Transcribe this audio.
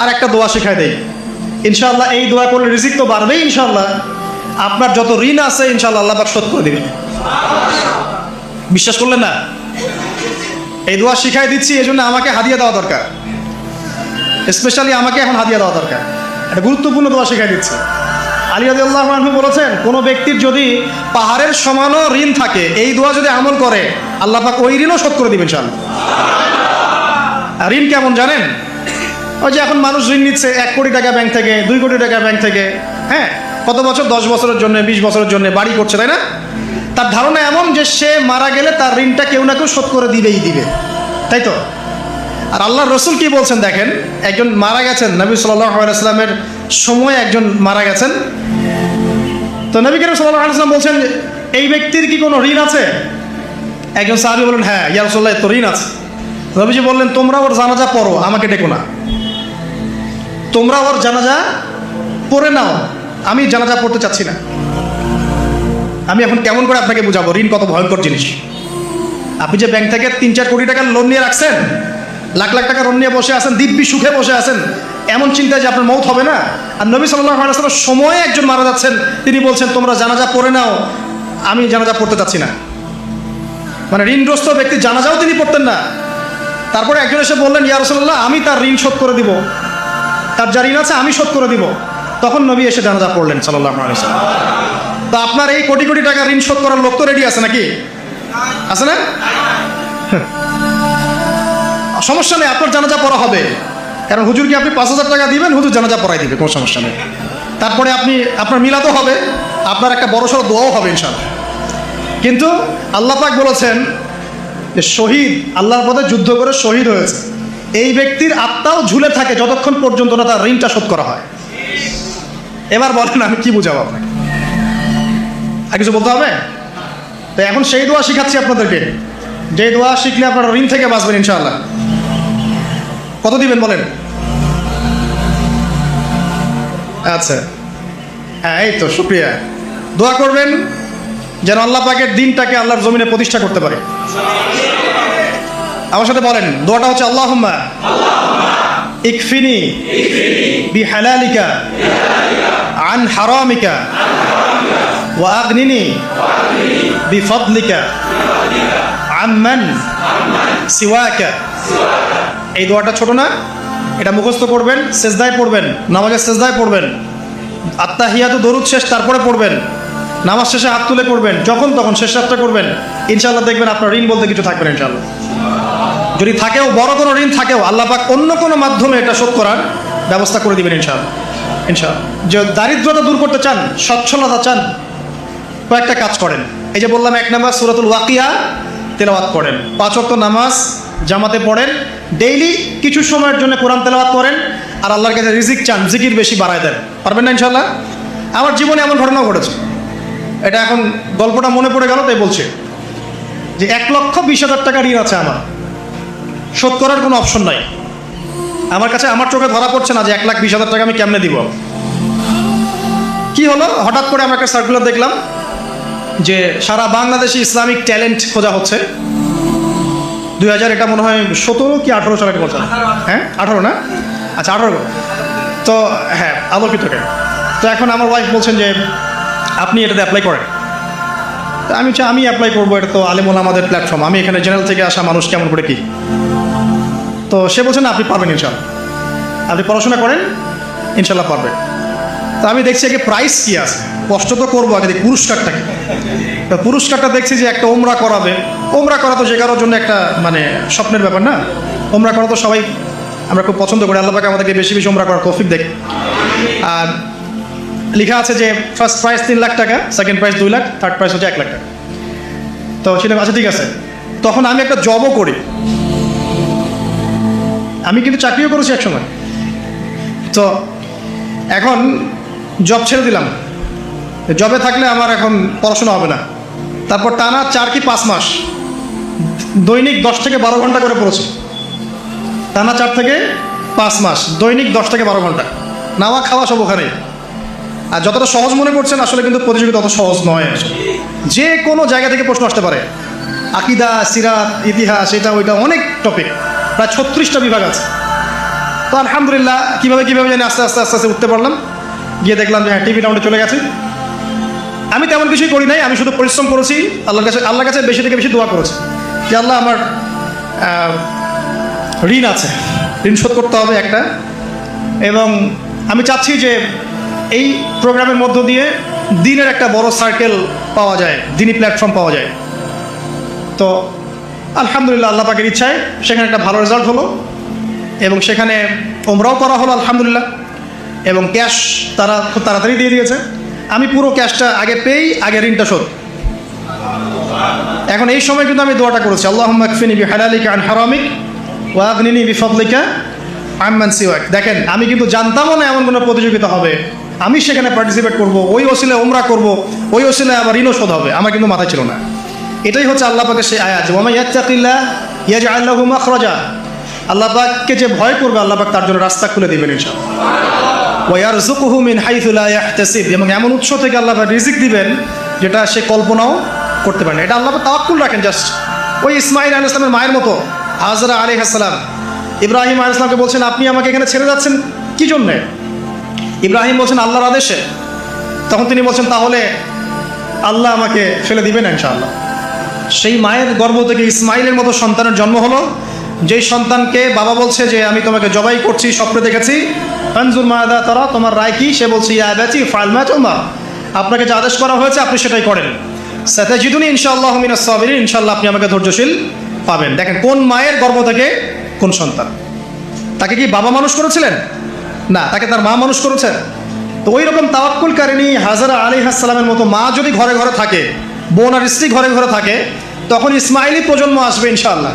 আর একটা দোয়া শেখায় দেই, ইনশাআল্লাহ এই দোয়া করলে রিজিক তো বাড়বেই ইনশাআল্লাহ, আপনার যত ঋণ আছে ইনশাআল্লাহ আল্লাহ পাক শোধ করে দিবেন। বিশ্বাস করলেন না? এই দোয়া শিখাই দিচ্ছি, এই জন্য আমাকে হাদিয়া দেওয়া দরকার, স্পেশালি আমাকে এখন হাদিয়া দেওয়া দরকার। একটা গুরুত্বপূর্ণ দোয়া শিখাই দিচ্ছি। আলী রাদিয়াল্লাহু আনহু বলেছেন, কোনো ব্যক্তির যদি পাহাড়ের সমানও ঋণ থাকে, এই দোয়া যদি আমল করে আল্লাহ পাক ওই ঋণও শোধ করে দিবেন ইনশাআল্লাহ। আর ঋণ কেমন জানেন? ওই যে এখন মানুষ ঋণ নিচ্ছে 1 কোটি টাকা ব্যাংক থেকে, 2 কোটি টাকা ব্যাংক থেকে, হ্যাঁ, কত বছর, 10 বছরের জন্য, 20 বছরের জন্য বাড়ি করছে, তাই না? তার ধারণা এমন যে সে মারা গেলে তার ঋণটা কেউ না কেউ শোধ করে দিবেই দিবে, তাই তো? আর আল্লাহর রসুল কি বলছেন দেখেন, একজন মারা গেছেন, নবী সাল্লাল্লাহু আলাইহি ওয়াসাল্লামের সময় একজন মারা গেছেন। তো নবী করিম সাল্লাল্লাহু আলাইহি ওয়াসাল্লাম বলছেন, এই ব্যক্তির কি কোনো ঋণ আছে? একজন সাহাবী বলেন, হ্যাঁ ইয়া রাসূলুল্লাহ, তো ঋণ আছে। নবীজি বললেন, তোমরা ওর জানাজা পড়ো, আমাকে ডেকো না। তোমরা ওর জানাজা পড়ে নাও, আমি জানাজা পড়তে চাচ্ছি না। আমি এখন কেমন করে আপনাকে বুঝাবো ঋণ কত ভয়ঙ্কর জিনিস? আপনি যে ব্যাংক থেকে 3-4 কোটি টাকার লোন নিয়ে রাখছেন, লাখ লাখ টাকা লোন নিয়ে বসে আছেন, দিব্যি সুখে বসে আছেন, এমন চিন্তায় যে আপনার মৌত হবে না। আর নবী সাল্লাল্লাহু আলাইহি ওয়াসাল্লাম সময়ে একজন মারা যাচ্ছেন, তিনি বলছেন তোমরা জানাজা পড়ে নাও, আমি জানাজা পড়তে চাচ্ছি না। মানে ঋণগ্রস্ত ব্যক্তি জানাজাও তিনি পড়তেন না। তারপরে একজন এসে বললেন, ইয়া রাসূলুল্লাহ, আমি তার ঋণ শোধ করে দিব, তার যা ঋণ আছে আমি শোধ করে দিব। তখন নবী এসে জানাজা পড়লেন সাল্লাল্লাহু আলাইহি ওয়াসাল্লাম। তো আপনার এই কোটি কোটি টাকা ঋণ শোধ করার লোক তো রেডি আছে নাকি? আছে না? সমস্যা নেই, আপনার জানাজা পড়া হবে, কারণ হুজুরকে আপনি 5,000 টাকা দিবেন, হুজুর জানাজা পড়াই দিবে, কোনো সমস্যা নেই। তারপরে আপনার মিলাদও হবে, আপনার একটা বড়সড় দোয়াও হবে ইনশাআল্লাহ। কিন্তু আল্লাহ পাক বলেছেন যে শহীদ, আল্লাহর পথে যুদ্ধ করে শহীদ হয়েছে, এই ব্যক্তির আত্মাও ঝুলে থাকে যতক্ষণ পর্যন্ত না তার ঋণটা শোধ করা হয়। এবার বলেন আমি কি বুঝাবো আপনাকে? আর কিছু বলতে হবে? তো এখন সেই দোয়া শিখাচ্ছি আপনাদেরকে, যে দোয়া শিখলে আপনারা ঋণ থেকে বাঁচবেন ইনশাআল্লাহ। কত দিবেন বলেন? আচ্ছা, হ্যাঁ, এই তো শুকরিয়া। দোয়া করবেন যেন আল্লাহ পাকের দিনটাকে আল্লাহর জমিনে প্রতিষ্ঠা করতে পারে। আমার সাথে বলেন, দোয়াটা হচ্ছে আল্লাহুম্মা ইকফিনি বিহালালিকা আন হারামিকা ওয়া আগনিনি বিফদলিকা আম্মান সিওয়াকা। এই দোয়াটা ছোট না, এটা মুখস্থ করবেন, সেজদায় পড়বেন, নামাজের সেজদায় পড়বেন, আত্তাহিয়াতু দরুদ শেষ তারপরে পড়বেন, নামাজ শেষে হাত তুলে করবেন, যখন তখন শেষ রাতটা করবেন, ইনশাআল্লাহ দেখবেন আপনার ঋণ বলতে কিছু থাকবে না ইনশাআল্লাহ। যদি থাকেও, বড় কোনো ঋণ থাকেও, আল্লাহ পাক অন্য কোনো মাধ্যমে এটা শোধ করার ব্যবস্থা করে দিবেন ইনশাআল্লাহ। ইনশাআল্লাহ। যে দারিদ্রতা দূর করতে চান, সচ্ছলতা চান, কয়েকটা কাজ করেন। এই যে বললাম, 1 নাম্বার সূরাতুল ওয়াকিয়া তেলাওয়াত করেন, 5 ওয়াক্ত নামাজ জামাতে পড়েন, ডেইলি কিছু সময়ের জন্য কোরআন তেলাওয়াত করেন, আর আল্লাহর কাছে রিজিক চান, জিকির বেশি বাড়ায় দেন। পারবেন না ইনশাআল্লাহ? আমার জীবনে এমন ঘটনাও ঘটেছে, এটা এখন গল্পটা মনে পড়ে গেল তাই বলছে, যে 1,20,000 টাকা ঋণ আছে আমার, শোধ করার কোনো অপশন নাই আমার কাছে। আমার চোখে ধরা পড়ছে না যে 1,20,000 টাকা আমি কেমনে দিব। কি হলো, হঠাৎ করে আমার একটা সার্কুলার দেখলাম যে সারা বাংলাদেশে ইসলামিক ট্যালেন্ট খোঁজা হচ্ছে। 2000, এটা মনে হয় 17 কি 18 সালের কথা, হ্যাঁ 18 না, আচ্ছা 18। তো হ্যাঁ, আলোকিতকে। তো এখন আমার ওয়াইফ বলছেন যে আপনি এটাতে অ্যাপ্লাই করেন। তো আমি অ্যাপ্লাই করবো, এটা তো আলেমুল আমাদের প্ল্যাটফর্ম, আমি এখানে জেনারেল থেকে আসা মানুষ, কেমন করে কি। তো সে বলছেন আপনি পারবেন ইনশাআল্লাহ, আপনি পড়াশোনা করেন, ইনশাআল্লাহ পারবেন। তো আমি দেখছি আগে প্রাইস কী আছে, কষ্ট তো করবো, আগে দেখি পুরস্কারটা কি। তো পুরস্কারটা দেখছি যে একটা ওমরা করাবে। ওমরা করা তো যে কারোর জন্য একটা মানে স্বপ্নের ব্যাপার না। ওমরা করা তো সবাই আমরা খুব পছন্দ করি, আল্লাহ পাক আমাদেরকে বেশি বেশি ওমরা করার তৌফিক দেয়। আর লেখা আছে যে ফার্স্ট প্রাইজ 3 লাখ টাকা, second prize 2 lakh, third prize হচ্ছে 1 লাখ টাকা। তো ছিল, আচ্ছা ঠিক আছে। তখন আমি একটা জবও করি, আমি কিন্তু চাকরিও করেছি একসময়। তো এখন জব ছেড়ে দিলাম, জবে থাকলে আমার এখন পড়াশোনা হবে না। তারপর টানা 4 কি 5 মাস দৈনিক 10 থেকে 12 ঘন্টা করে পড়েছি, টানা 4 থেকে 5 মাস দৈনিক 10 থেকে 12 ঘন্টা, নাওয়া খাওয়া সব ওখানে। আর যতটা সহজ মনে করছেন, আসলে কিন্তু প্রতিযোগিতা অত সহজ নয়। যে কোনো জায়গা থেকে প্রশ্ন আসতে পারে, আকিদা, সিরাত, ইতিহাস, এটা ওইটা অনেক টপিক, প্রায় 36টা বিভাগ আছে। তো আলহামদুলিল্লাহ কীভাবে জানি আস্তে আস্তে উঠতে পারলাম, গিয়ে দেখলাম যে হ্যাঁ টিভি রাউন্ডে চলে গেছে। আমি তেমন কিছুই করি নাই, আমি শুধু পরিশ্রম করেছি, আল্লাহর কাছে বেশি থেকে বেশি দোয়া করেছি যে আল্লাহ আমার ঋণ আছে, ঋণ শোধ করতে হবে একটা, এবং আমি চাচ্ছি যে এই প্রোগ্রামের মধ্য দিয়ে দিনের একটা বড় সার্কেল পাওয়া যায়, দিনই প্ল্যাটফর্ম পাওয়া যায়। তো আলহামদুলিল্লাহ আল্লাহ পাকের ইচ্ছায় সেখানে একটা ভালো রেজাল্ট হলো, এবং সেখানে ওমরাও করা হলো আলহামদুলিল্লাহ, এবং ক্যাশ তারা খুব তাড়াতাড়ি দিয়ে দিয়েছে। আমি পুরো ক্যাশটা আগে পেয়েই আগে ঋণটা শোধ। এখন এই সময় কিন্তু আমি দোয়াটা করেছি, আল্লাহুম্মা কফিনি বিহালালিকা আন হারামিক ওয়া আগনিনি বিফাদলিকা আম্মান সিওয়াক। দেখেন আমি কিন্তু জানতামও না এমন কোনো প্রতিযোগিতা হবে, আমি সেখানে পার্টিসিপেট করব, ওই ওসিলায় ওমরা করব, ওই ওসিলায় আবার ঋণও শোধ হবে, আমার কিন্তু মাথায় ছিল না। এটাই হচ্ছে আল্লাহ পাকের সেই আয়াত, ওয়া মান ইয়াত্তাকিল্লাহ ইয়াজআল লাহু মাখরাজা। আল্লাহ পাককে যে ভয় করবে আল্লাহ পাক তার জন্য রাস্তা খুলে দিবেন ইনশাআল্লাহ। ওয়া ইয়ারযুকুহু মিন হাইথু লা ইয়াহতাসিব, এবং এমন উৎস থেকে আল্লাহ পাক রিজিক দিবেন যেটা সে কল্পনাও করতে পারে না। এটা আল্লাহ পাক তাওয়াক্কুল রাখেন জাস্ট। ওই ইসমাঈল আলাইহিস সালামের মায়ের মতো হাজরা আলাইহিস সালাম ইব্রাহিম আলাইহিস সালামকে বলছেন আপনি আমাকে এখানে ছেড়ে যাচ্ছেন কি জন্যে? ইব্রাহিম বলছেন আল্লাহর আদেশে। তখন তিনি বলছেন তাহলে আল্লাহ আমাকে ফেলে দিবেন ইনশাআল্লাহ। সেই মায়ের গর্ভ থেকে ইসমাইলের মতো সন্তানের জন্ম হলো, যেই সন্তানকে বাবা বলছে যে আমি তোমাকে জবাই করছি, স্বপ্নে দেখেছি, ফানজুর মাযা তারা, তোমার রায় কি? সে বলছে ইয়া আবাতি ফাআল মা তু'মার, আপনাকে যে আদেশ করা হয়েছে আপনি সেটাই করেন। সাতাজিদুনি ইনশাআল্লাহু মিনাস সাবিরিন, ইনশাআল্লাহ আপনি আমাকে ধৈর্যশীল পাবেন। দেখেন কোন মায়ের গর্ভ থেকে কোন সন্তান। তাকে কি বাবা মানুষ করেছিলেন? না, তাকে তার মা মানুষ করেছেন। তো ওই রকম তাওয়াক্কুলকারিনী হাজরা আলাইহিস সালামের মতো মা যদি ঘরে ঘরে থাকে, বোন আর স্ত্রী ঘরে ঘরে থাকে, তখন ইসমাইলি প্রজন্ম আসবে ইনশাআল্লাহ।